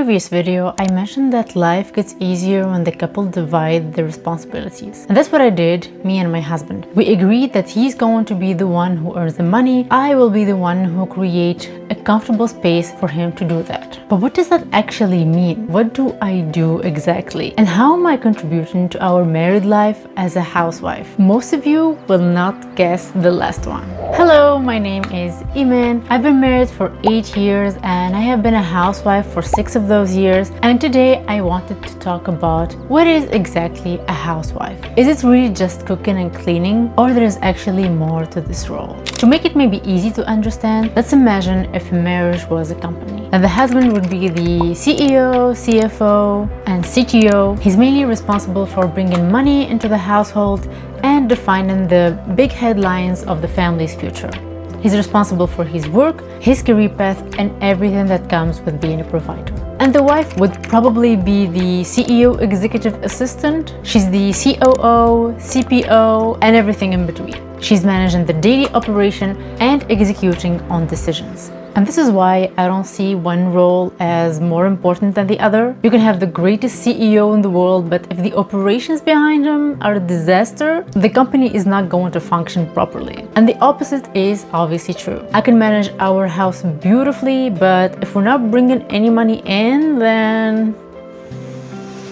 previous video, I mentioned that life gets easier when the couple divide the responsibilities. And that's what I did, me and my husband. We agreed that he's going to be the one who earns the money. I will be the one who create a comfortable space for him to do that. But what does that actually mean? What do I do exactly? And how am I contributing to our married life as a housewife? Most of you will not guess the last one. Hello, my name is Iman. I've been married for 8 years and I have been a housewife for 6 of those years. And today I wanted to talk about what is exactly a housewife. Is it really just cooking and cleaning, or there is actually more to this role? To make it maybe easy to understand, let's imagine if a marriage was a company. And the husband would be the CEO, CFO, and CTO. He's mainly responsible for bringing money into the household and defining the big headlines of the family's future. He's responsible for his work, his career path, and everything that comes with being a provider. And the wife would probably be the CEO executive assistant. She's the COO, CPO, and everything in between. She's managing the daily operation and executing on decisions. And this is why I don't see one role as more important than the other. You can have the greatest CEO in the world, but if the operations behind him are a disaster, the company is not going to function properly. And the opposite is obviously true. I can manage our house beautifully, but if we're not bringing any money in, then...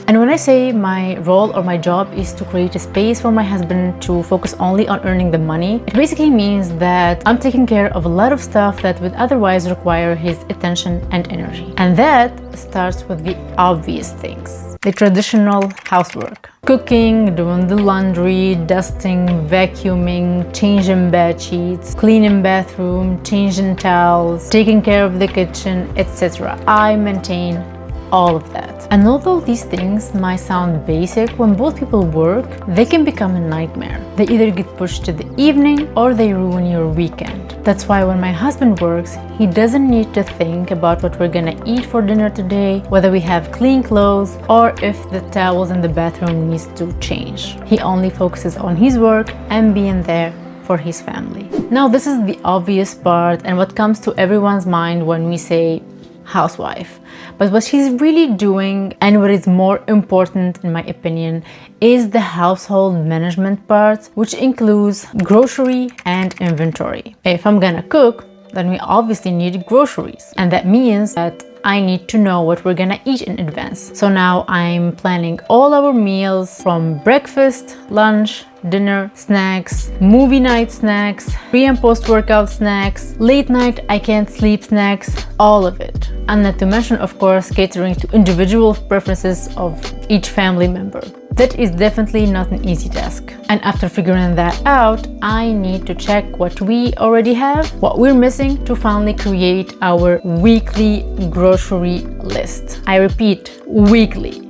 And when I say my role or my job is to create a space for my husband to focus only on earning the money, it basically means that I'm taking care of a lot of stuff that would otherwise require his attention and energy. And that starts with the obvious things. The traditional housework. Cooking, doing the laundry, dusting, vacuuming, changing bed sheets, cleaning bathroom, changing towels, taking care of the kitchen, etc. I maintain all of that. And although these things might sound basic, when both people work, they can become a nightmare. They either get pushed to the evening or they ruin your weekend. That's why when my husband works, he doesn't need to think about what we're gonna eat for dinner today, whether we have clean clothes, or if the towels in the bathroom needs to change. He only focuses on his work and being there for his family. Now, this is the obvious part and what comes to everyone's mind when we say housewife. But what she's really doing, and what is more important in my opinion, is the household management part, which includes grocery and inventory. If I'm gonna cook, then we obviously need groceries, and that means that I need to know what we're gonna eat in advance. So now I'm planning all our meals, from breakfast, lunch, dinner, snacks, movie night snacks, pre and post workout snacks, late night I can't sleep snacks, all of it. And not to mention, of course, catering to individual preferences of each family member. That is definitely not an easy task. And after figuring that out, I need to check what we already have, what we're missing, to finally create our weekly grocery list. I repeat, weekly.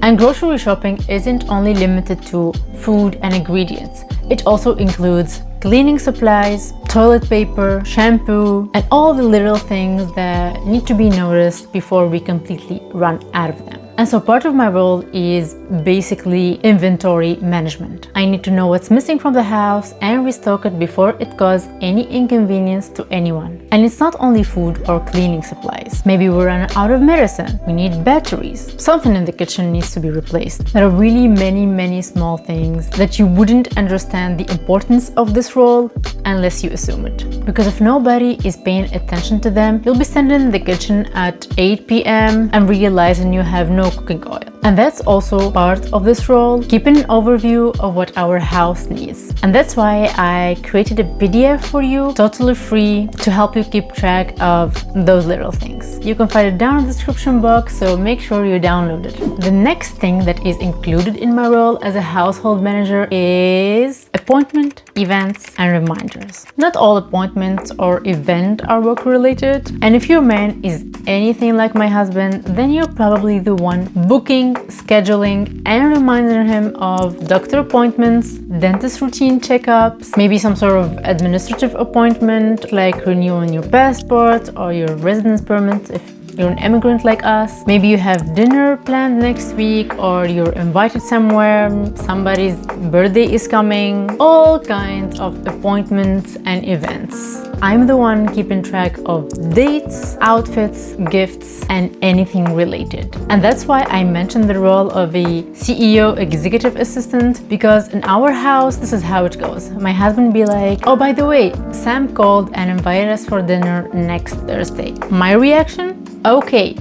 And grocery shopping isn't only limited to food and ingredients. It also includes cleaning supplies, toilet paper, shampoo, and all the little things that need to be noticed before we completely run out of them. And so part of my role is basically inventory management. I need to know what's missing from the house and restock it before it causes any inconvenience to anyone. And it's not only food or cleaning supplies. Maybe we run out of medicine, we need batteries, something in the kitchen needs to be replaced. There are really many small things that you wouldn't understand the importance of this role unless you assume it. Because if nobody is paying attention to them, you'll be standing in the kitchen at 8 p.m. and realizing you have no cooking oil. And that's also part of this role, keeping an overview of what our house needs. And that's why I created a PDF for you, totally free, to help you keep track of those little things. You can find it down in the description box, so make sure you download it. The next thing that is included in my role as a household manager is appointment, events, and reminders. Not all appointments or events are work related, and if your man is anything like my husband, then you're probably the one booking, scheduling, and reminding him of doctor appointments, dentist routine checkups, maybe some sort of administrative appointment like renewing your passport or your residence permit if you're an immigrant like us. Maybe you have dinner planned next week, or you're invited somewhere, somebody's birthday is coming. All kinds of appointments and events. I'm the one keeping track of dates, outfits, gifts, and anything related. And that's why I mentioned the role of a CEO executive assistant, because in our house, this is how it goes. My husband be like, oh, by the way, Sam called and invited us for dinner next Thursday. My reaction? Okay.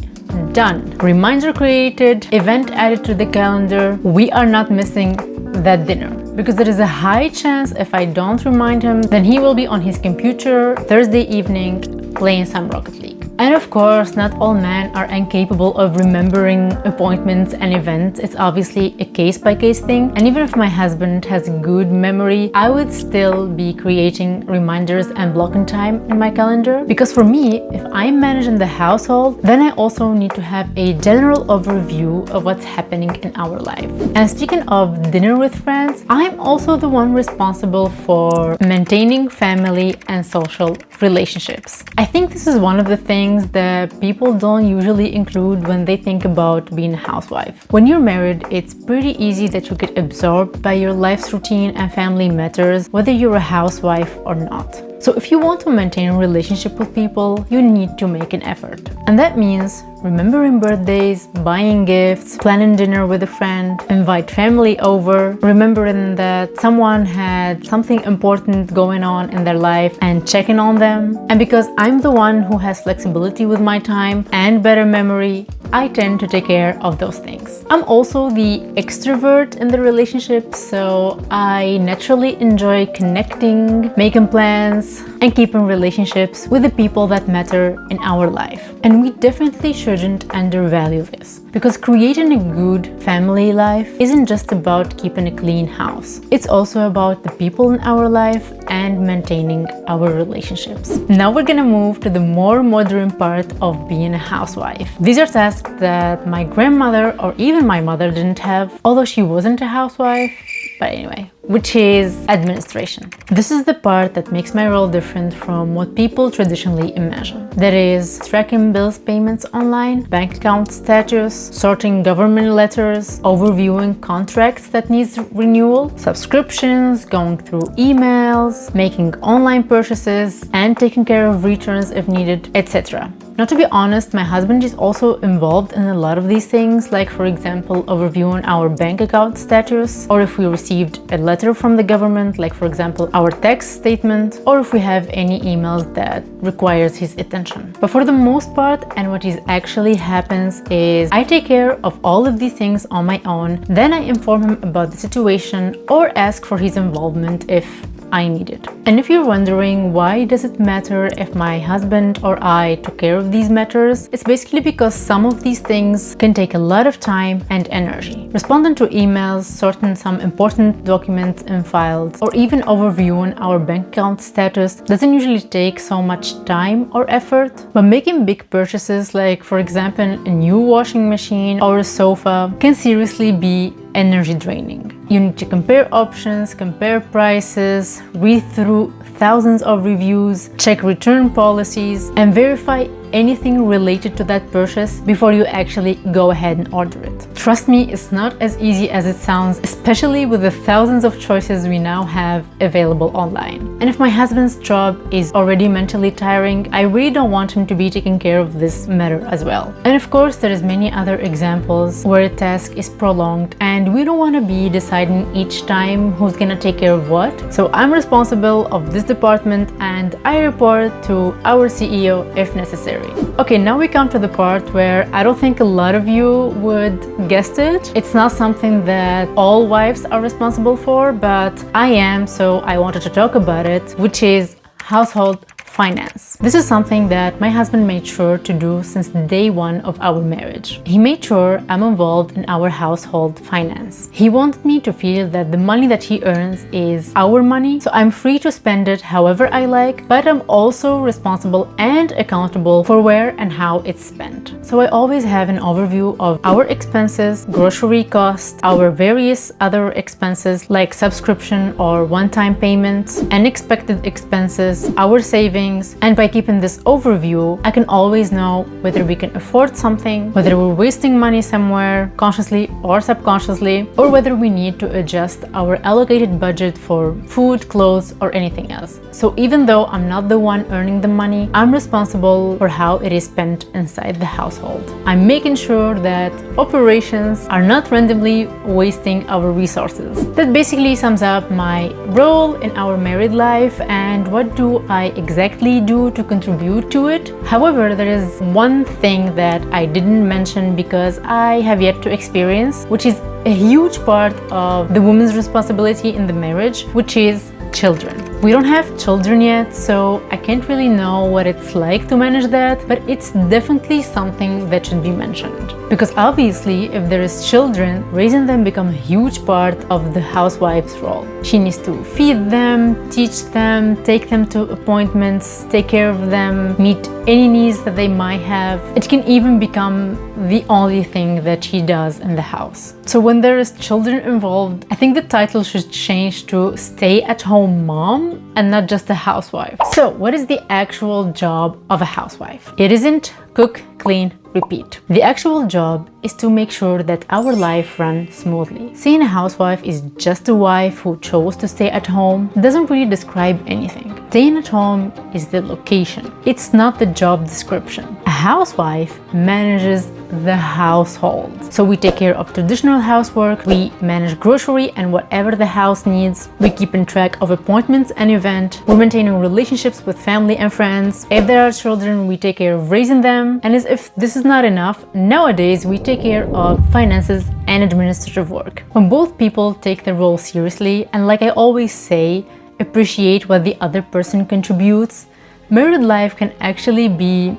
Done. Reminder created, event added to the calendar. We are not missing that dinner, because there is a high chance if I don't remind him, then he will be on his computer Thursday evening playing some Rocket League. And of course, not all men are incapable of remembering appointments and events. It's obviously a case-by-case thing. And even if my husband has a good memory, I would still be creating reminders and blocking time in my calendar. Because for me, if I'm managing the household, then I also need to have a general overview of what's happening in our life. And speaking of dinner with friends, I'm also the one responsible for maintaining family and social relationships. I think this is one of the things that people don't usually include when they think about being a housewife. When you're married, it's pretty easy that you get absorbed by your life's routine and family matters, whether you're a housewife or not. So if you want to maintain a relationship with people, you need to make an effort. And that means remembering birthdays, buying gifts, planning dinner with a friend, invite family over, remembering that someone had something important going on in their life and checking on them. And because I'm the one who has flexibility with my time and better memory, I tend to take care of those things. I'm also the extrovert in the relationship, so I naturally enjoy connecting, making plans, and keeping relationships with the people that matter in our life. And we definitely shouldn't undervalue this, because creating a good family life isn't just about keeping a clean house. It's also about the people in our life and maintaining our relationships. Now we're gonna move to the more modern part of being a housewife. These are tasks that my grandmother or even my mother didn't have, although she wasn't a housewife. But anyway, which is administration. This is the part that makes my role different from what people traditionally imagine. That is, tracking bills payments online, bank account status, sorting government letters, overviewing contracts that needs renewal, subscriptions, going through emails, making online purchases, and taking care of returns if needed, etc. Now, to be honest, my husband is also involved in a lot of these things, like for example, overviewing our bank account status, or if we received a letter from the government, like for example, our tax statement, or if we have any emails that requires his attention. But for the most part, and what is actually happens is I take care of all of these things on my own, then I inform him about the situation or ask for his involvement if I need it. And if you're wondering why does it matter if my husband or I took care of these matters, it's basically because some of these things can take a lot of time and energy. Responding to emails, sorting some important documents and files, or even overviewing our bank account status doesn't usually take so much time or effort. But making big purchases, like for example a new washing machine or a sofa, can seriously be energy draining. You need to compare options, compare prices, read through thousands of reviews, check return policies, and verify anything related to that purchase before you actually go ahead and order it. Trust me, it's not as easy as it sounds, especially with the thousands of choices we now have available online. And if my husband's job is already mentally tiring, I really don't want him to be taking care of this matter as well. And of course, there is many other examples where a task is prolonged and we don't want to be deciding each time who's gonna take care of what. So I'm responsible of this department and I report to our CEO if necessary. Okay, now we come to the part where I don't think a lot of you would guess it. It's not something that all wives are responsible for, but I am, so I wanted to talk about it, which is household finance. This is something that my husband made sure to do since day one of our marriage. He made sure I'm involved in our household finance. He wanted me to feel that the money that he earns is our money, so I'm free to spend it however I like, but I'm also responsible and accountable for where and how it's spent. So I always have an overview of our expenses, grocery costs, our various other expenses like subscription or one-time payments, unexpected expenses, our savings, things. And by keeping this overview, I can always know whether we can afford something, whether we're wasting money somewhere, consciously or subconsciously, or whether we need to adjust our allocated budget for food, clothes, or anything else. So even though I'm not the one earning the money, I'm responsible for how it is spent inside the household. I'm making sure that operations are not randomly wasting our resources. That basically sums up my role in our married life and what do I exactly do to contribute to it. However, there is one thing that I didn't mention because I have yet to experience, which is a huge part of the woman's responsibility in the marriage, which is children. We don't have children yet, so I can't really know what it's like to manage that, but it's definitely something that should be mentioned. Because obviously, if there is children, raising them become a huge part of the housewife's role. She needs to feed them, teach them, take them to appointments, take care of them, meet any needs that they might have. It can even become the only thing that she does in the house. So when there is children involved, I think the title should change to stay-at-home mom and not just a housewife. So what is the actual job of a housewife? It isn't cook, clean, repeat. The actual job is to make sure that our life runs smoothly. Saying a housewife is just a wife who chose to stay at home doesn't really describe anything. Staying at home is the location. It's not the job description. A housewife manages the household. So we take care of traditional housework, we manage grocery and whatever the house needs, we keep in track of appointments and events, we're maintaining relationships with family and friends. If there are children, we take care of raising them. And as if this is not enough, nowadays we take care of finances and administrative work. When both people take their role seriously, and like I always say, appreciate what the other person contributes, married life can actually be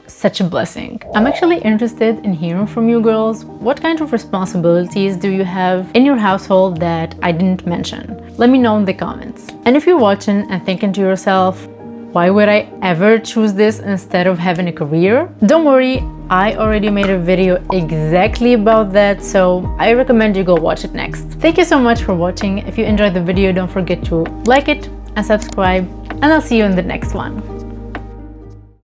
such a blessing. I'm actually interested in hearing from you girls. What kind of responsibilities do you have in your household that I didn't mention? Let me know in the comments. And if you're watching and thinking to yourself, why would I ever choose this instead of having a career? Don't worry, I already made a video exactly about that, so I recommend you go watch it next. Thank you so much for watching. If you enjoyed the video, don't forget to like it and subscribe, and I'll see you in the next one.